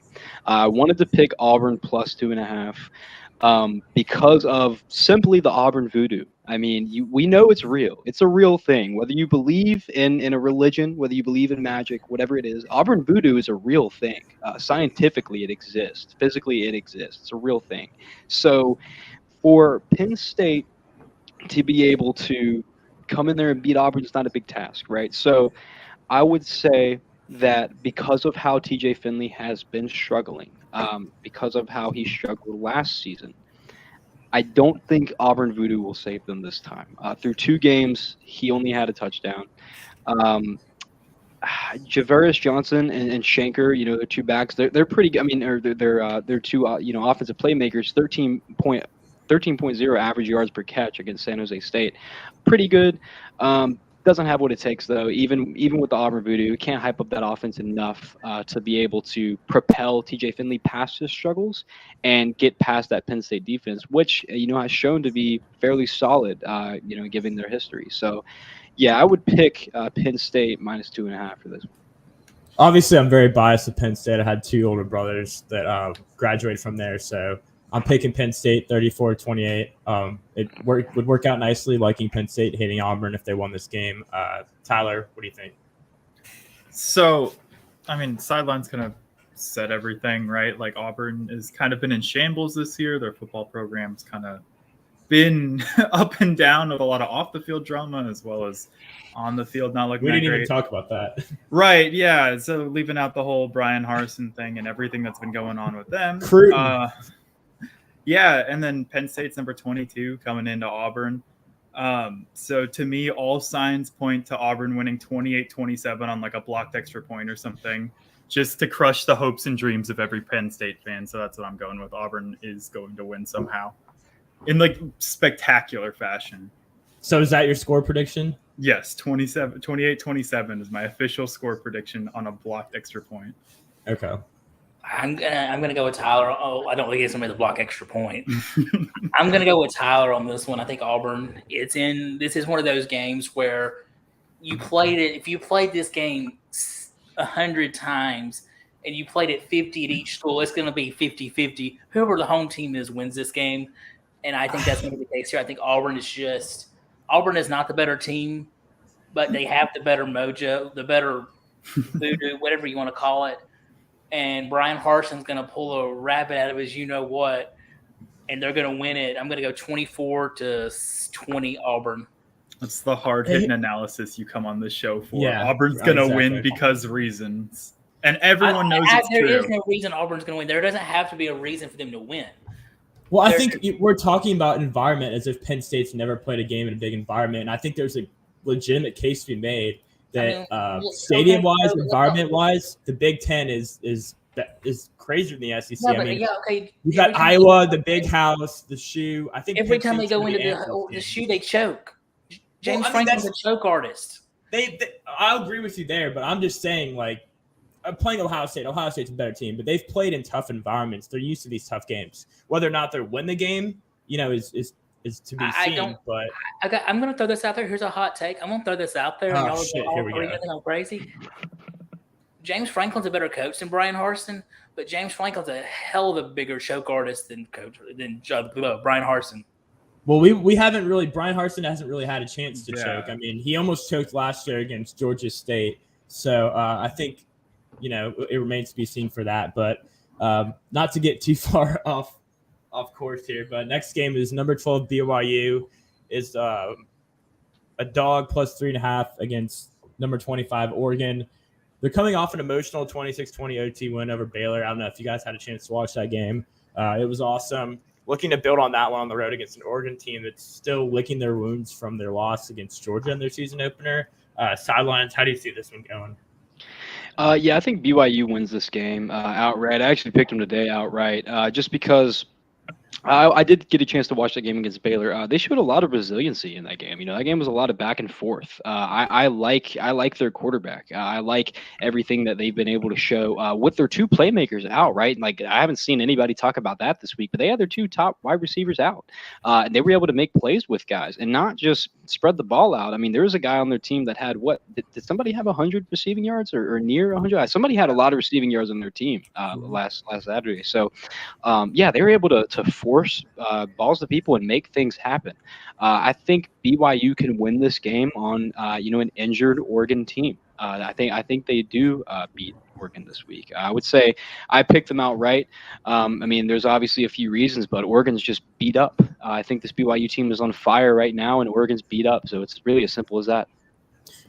I wanted to pick Auburn plus 2.5 because of simply the Auburn voodoo. I mean, we know it's real. It's a real thing. Whether you believe in a religion, whether you believe in magic, whatever it is, Auburn voodoo is a real thing. Scientifically, it exists. Physically, it exists. It's a real thing. So for Penn State to be able to come in there and beat Auburn is not a big task, right? So I would say that because of how TJ Finley has been struggling, because of how he struggled last season, I don't think Auburn voodoo will save them this time. Through 2 games, he only had a touchdown. Javarius Johnson and Shanker, you know, they're 2 backs. They're pretty good. I mean, they're 2 offensive playmakers. 13.0 average yards per catch against San Jose State, pretty good. Doesn't have what it takes though. Even with the Auburn voodoo, can't hype up that offense enough to be able to propel TJ Finley past his struggles and get past that Penn State defense, which has shown to be fairly solid. Given their history. So, yeah, I would pick Penn State minus 2.5 for this one. Obviously, I'm very biased to Penn State. I had 2 older brothers that graduated from there, so I'm picking Penn State 34-28. It would work out nicely, liking Penn State, hating Auburn if they won this game. Tyler, what do you think? So, I mean, Sideline's kind of said everything, right? Like Auburn has kind of been in shambles this year. Their football program's kind of been up and down with a lot of off-the-field drama as well as on the field not looking. We didn't even talk about that. Right, yeah. So leaving out the whole Brian Harsin thing and everything that's been going on with them. Yeah, and then Penn State's number 22 coming into Auburn. So to me, all signs point to Auburn winning 28-27 on like a blocked extra point or something, just to crush the hopes and dreams of every Penn State fan. So that's what I'm going with. Auburn is going to win somehow in like spectacular fashion. So is that your score prediction? Yes, 28-27 is my official score prediction on a blocked extra point. Okay. I'm gonna go with Tyler. Oh, I don't think it's gonna be the block extra point. I'm gonna go with Tyler on this one. I think Auburn. This is one of those games where you played it. If you played this game 100 times and you played it 50 at each school, it's gonna be 50-50. Whoever the home team is wins this game, and I think that's gonna be the case here. I think Auburn is not the better team, but they have the better mojo, the better voodoo, whatever you want to call it. And Brian Harsin's going to pull a rabbit out of his you-know-what, and they're going to win it. I'm going to go 24-20 Auburn. That's the hard-hitting analysis you come on this show for. Yeah, Auburn's going to win because reasons. And everyone knows it's true. There is no reason Auburn's going to win. There doesn't have to be a reason for them to win. Well, I think we're talking about environment as if Penn State's never played a game in a big environment. And I think there's a legitimate case to be made that stadium-wise, environment-wise, the Big Ten is crazier than the SEC. No, you got Iowa, the Big House, the shoe. I think every time they go into the shoe, they choke. James Franklin's a choke artist. I'll agree with you there, but I'm just saying, like, I'm playing Ohio State. Ohio State's a better team, but they've played in tough environments. They're used to these tough games. Whether or not they win the game, is to be seen. But I'm going to throw this out there. Here's a hot take. I'm going to throw this out there. Oh, shit. Here we go. I'm crazy. James Franklin's a better coach than Brian Harsin, but James Franklin's a hell of a bigger choke artist than Brian Harsin. Well, we haven't really – Brian Harsin hasn't really had a chance to choke. I mean, he almost choked last year against Georgia State. So I think, it remains to be seen for that. But not to get too far off course here, but next game is number 12 BYU is a dog plus 3.5 against number 25 Oregon. They're coming off an emotional 26-20 OT win over Baylor. I don't know if you guys had a chance to watch that game. It was awesome. Looking to build on that one on the road against an Oregon team that's still licking their wounds from their loss against Georgia in their season opener. Sidelines, how do you see this one going? Yeah, I think BYU wins this game outright. I actually picked them today outright just because I did get a chance to watch that game against Baylor. They showed a lot of resiliency in that game. That game was a lot of back and forth. I like their quarterback. I like everything that they've been able to show with their 2 playmakers out, right? Like, I haven't seen anybody talk about that this week, but they had their 2 top wide receivers out. And they were able to make plays with guys and not just – spread the ball out. I mean, there was a guy on their team that had did somebody have 100 receiving yards or near 100? Somebody had a lot of receiving yards on their team last Saturday. So, they were able to force balls to people and make things happen. I think BYU can win this game on an injured Oregon team. I think they do beat Oregon this week. I would say I picked them outright. I mean, there's obviously a few reasons, but Oregon's just beat up. I think this BYU team is on fire right now, and Oregon's beat up. So it's really as simple as that.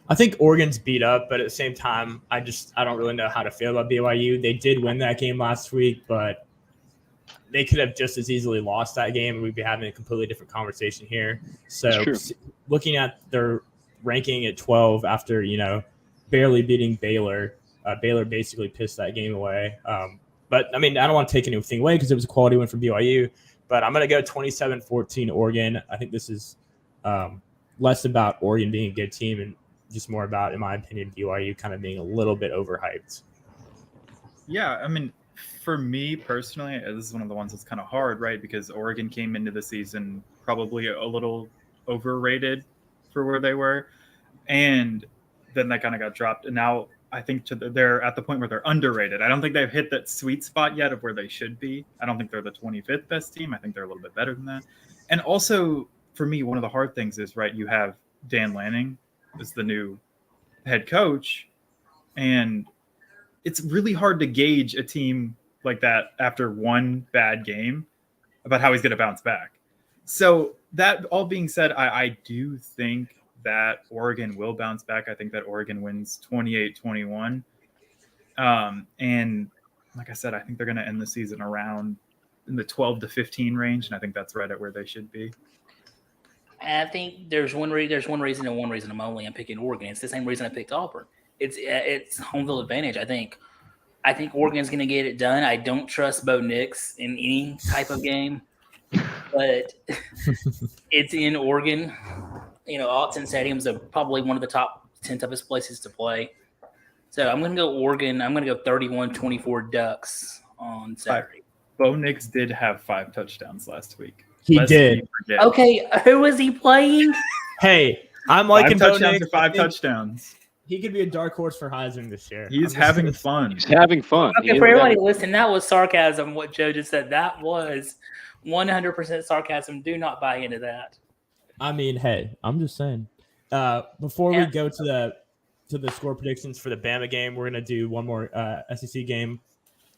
I think Oregon's beat up, but at the same time, I don't really know how to feel about BYU. They did win that game last week, but they could have just as easily lost that game, and we'd be having a completely different conversation here. So looking at their ranking at 12 after, barely beating Baylor, Baylor basically pissed that game away. But, I mean, I don't want to take anything away because it was a quality win for BYU. But I'm going to go 27-14 Oregon. I think this is less about Oregon being a good team and just more about, in my opinion, BYU kind of being a little bit overhyped. Yeah, I mean, for me personally, this is one of the ones that's kind of hard, right? Because Oregon came into the season probably a little overrated for where they were. And then that kind of got dropped. And now I think they're at the point where they're underrated. I don't think they've hit that sweet spot yet of where they should be. I don't think they're the 25th best team. I think they're a little bit better than that. And also, for me, one of the hard things is, right, you have Dan Lanning as the new head coach. And it's really hard to gauge a team like that after one bad game about how he's going to bounce back. So that all being said, I do think that Oregon will bounce back. I think that Oregon wins 28-21. And like I said, I think they're going to end the season around in the 12-15 range, and I think that's right at where they should be. I think there's one reason and one reason I'm picking Oregon. It's the same reason I picked Auburn. It's home field advantage. I think Oregon's going to get it done. I don't trust Bo Nix in any type of game, but it's in Oregon. Autzen Stadium's probably one of the top 10 toughest places to play. So I'm going to go Oregon. I'm going to go 31-24 Ducks on Saturday. Bo Nix did have 5 touchdowns last week. He did. Okay, who was he playing? Hey, I'm liking Bo Nix. 5 touchdowns. He could be a dark horse for Heisman this year. He's having fun. He's having fun. Okay, for everybody listening, that was sarcasm, what Joe just said. That was 100% sarcasm. Do not buy into that. I mean, hey, I'm just saying. Before we go to the score predictions for the Bama game, we're going to do one more SEC game.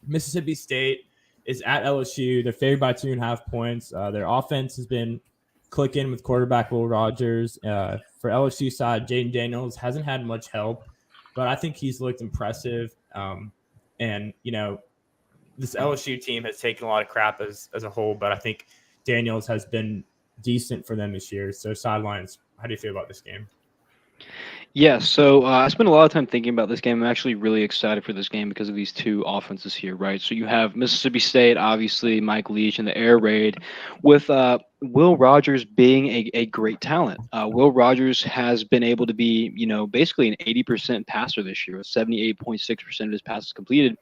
Mississippi State is at LSU. They're favored by 2.5 points. Their offense has been clicking with quarterback Will Rogers. For LSU side, Jaden Daniels hasn't had much help, but I think he's looked impressive. And, this LSU team has taken a lot of crap as a whole, but I think Daniels has been decent for them this year. So, Sidelines, how do you feel about this game? Yeah, so I spent a lot of time thinking about this game. I'm actually really excited for this game because of these two offenses here, right? So you have Mississippi State, obviously, Mike Leach in the air raid, with Will Rogers being a great talent. Will Rogers has been able to be, basically an 80% passer this year with 78.6% of his passes completed,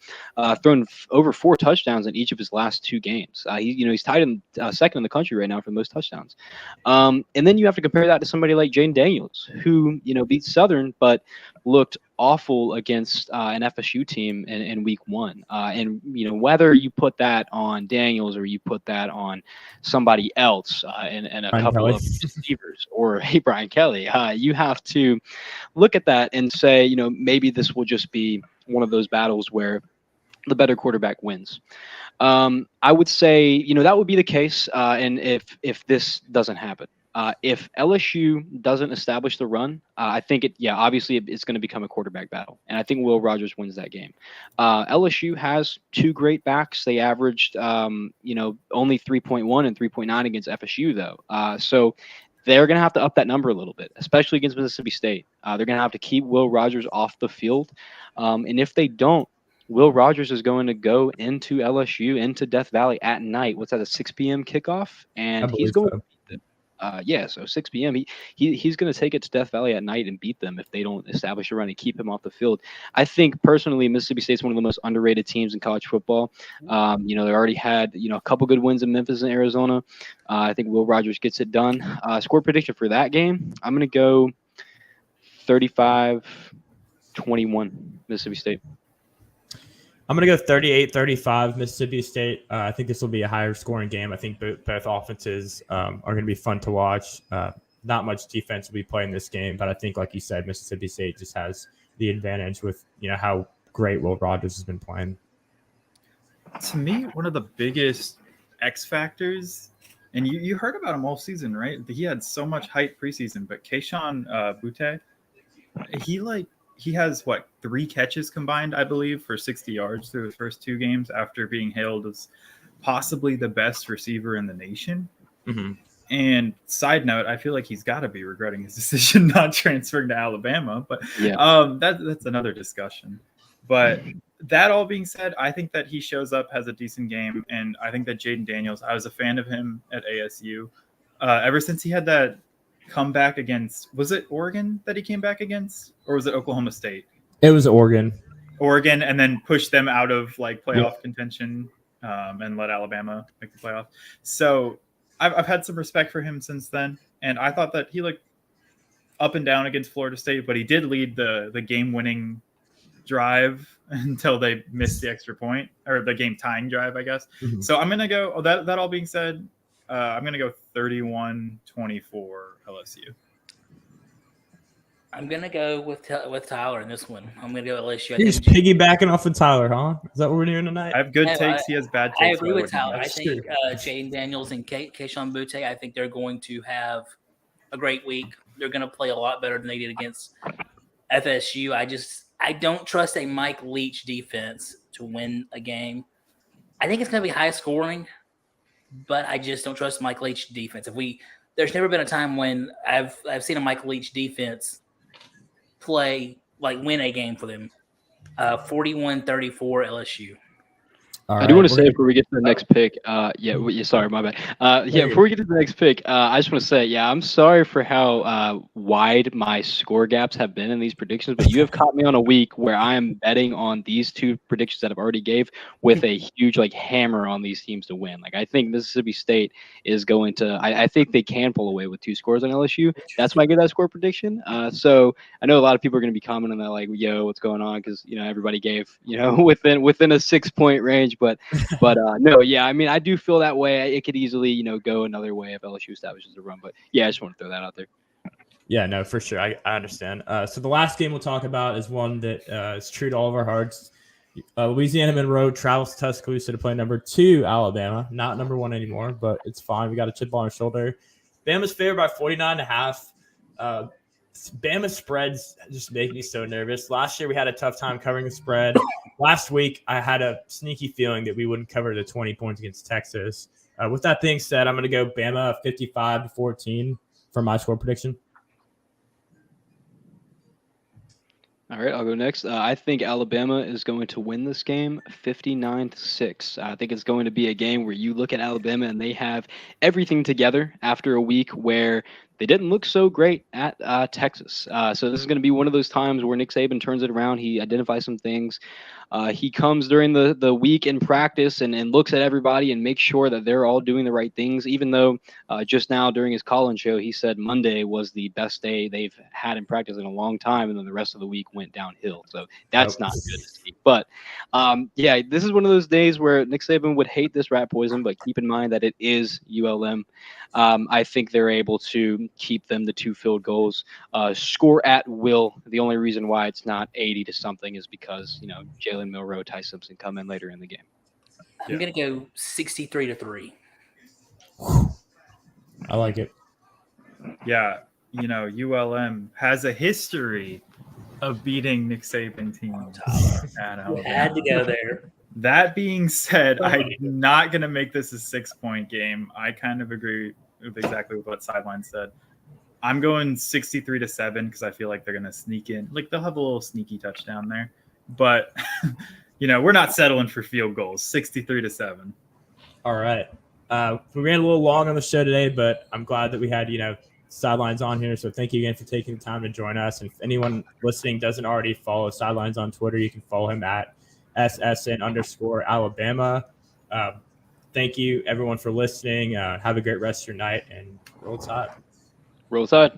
thrown over 4 touchdowns in each of his last 2 games. He's tied in second in the country right now for the most touchdowns. And then you have to compare that to somebody like Jaden Daniels, who, beat Southern, but looked awful against an FSU team in week 1. And, whether you put that on Daniels or you put that on somebody else and a Brian couple Kelly. of receivers or Brian Kelly, you have to look at that and say, maybe this will just be one of those battles where the better quarterback wins. I would say, that would be the case. And if this doesn't happen. If LSU doesn't establish the run, I think obviously it's going to become a quarterback battle. And I think Will Rogers wins that game. LSU has 2 great backs. They averaged, only 3.1 and 3.9 against FSU, though. So they're going to have to up that number a little bit, especially against Mississippi State. They're going to have to keep Will Rogers off the field. And if they don't, Will Rogers is going to go into LSU, into Death Valley at night. What's that, a 6 p.m. kickoff? And he's going to beat them. So 6 p.m. He's going to take it to Death Valley at night and beat them if they don't establish a run and keep him off the field. I think personally, Mississippi State's one of the most underrated teams in college football. They already had a couple good wins in Memphis and Arizona. I think Will Rogers gets it done. Score prediction for that game, I'm going to go 35-21 Mississippi State. I'm going to go 38-35 Mississippi State. I think this will be a higher scoring game. I think both offenses are going to be fun to watch. Not much defense will be playing this game, but I think, like you said, Mississippi State just has the advantage with how great Will Rogers has been playing. To me, one of the biggest X factors, and you heard about him all season, right? He had so much hype preseason, but Kayshon Boutte, he has 3 catches combined, I believe, for 60 yards through his first 2 games after being hailed as possibly the best receiver in the nation. Mm-hmm. And side note, I feel like he's got to be regretting his decision not transferring to Alabama, but that's another discussion. But that all being said, I think that he shows up, has a decent game, and I think that Jaden Daniels, I was a fan of him at ASU ever since he had that comeback against, was it Oregon that he came back against, or was it Oklahoma State? It was Oregon, and then pushed them out of playoff contention and let Alabama make the playoff. So I've had some respect for him since then, and I thought that he looked up and down against Florida State, but he did lead the game-winning drive until they missed the extra point, or the game-tying drive, I guess. Mm-hmm. So I'm gonna go. That all being said, I'm gonna go 31-24 LSU. I'm gonna go with Tyler in this one. I'm gonna go LSU. You're just piggybacking off of Tyler, huh? Is that what we're doing tonight? I have good takes. He has bad takes. I agree with Tyler. I think Jaden Daniels and Kayshon Boutte, I think they're going to have a great week. They're going to play a lot better than they did against FSU. I don't trust a Mike Leach defense to win a game. I think it's going to be high scoring, but I just don't trust Mike Leach defense. There's never been a time when I've seen a Mike Leach defense play win a game for them. 41-34 LSU. I do want to say before we get to the next pick, sorry, my bad. Before we get to the next pick, I just want to say, I'm sorry for how wide my score gaps have been in these predictions, but you have caught me on a week where I am betting on these 2 predictions that I've already gave with a huge hammer on these teams to win. I think Mississippi State is going to, I think they can pull away with 2 scores on LSU. That's my good score prediction. So I know a lot of people are going to be commenting on that, what's going on? Because, everybody gave, within a 6-point range. But no, I mean, I do feel that way. It could easily, go another way if LSU establishes a run. But I just want to throw that out there. Yeah, no, for sure. I understand. So the last game we'll talk about is one that is true to all of our hearts. Louisiana Monroe travels to Tuscaloosa to play number 2 Alabama, not number 1 anymore, but it's fine. We got a chip on our shoulder. Bama's favored by 49.5. Bama spreads just make me so nervous. Last year we had a tough time covering the spread. Last week I had a sneaky feeling that we wouldn't cover the 20 points against Texas. With that being said, I'm going to go Bama 55-14 for my score prediction. All right, I'll go next. I think Alabama is going to win this game 59-6. I think it's going to be a game where you look at Alabama and they have everything together after a week where they didn't look so great at Texas. So this is going to be one of those times where Nick Saban turns it around. He identifies some things. He comes during the week in practice and looks at everybody and makes sure that they're all doing the right things, even though just now during his call-in show, he said Monday was the best day they've had in practice in a long time, and then the rest of the week went downhill. So that's not good to see. But, this is one of those days where Nick Saban would hate this rat poison, but keep in mind that it is ULM. I think they're able to keep them to 2 field goals, score at will. The only reason why it's not 80 to something is because, Jalen Milroe, Ty Simpson come in later in the game. I'm going to go 63-3. I like it. Yeah, ULM has a history of beating Nick Saban teams. You had to go there. That being said, I'm not going to make this a 6-point game. I kind of agree with exactly what Sidelines said. I'm going 63-7 because I feel like they're going to sneak in. They'll have a little sneaky touchdown there. But, we're not settling for field goals. 63-7. All right. We ran a little long on the show today, but I'm glad that we had, Sidelines on here. So thank you again for taking the time to join us. And if anyone listening doesn't already follow Sidelines on Twitter, you can follow him at SSN_Alabama. Thank you, everyone, for listening. Have a great rest of your night, and roll tide. Roll Tide.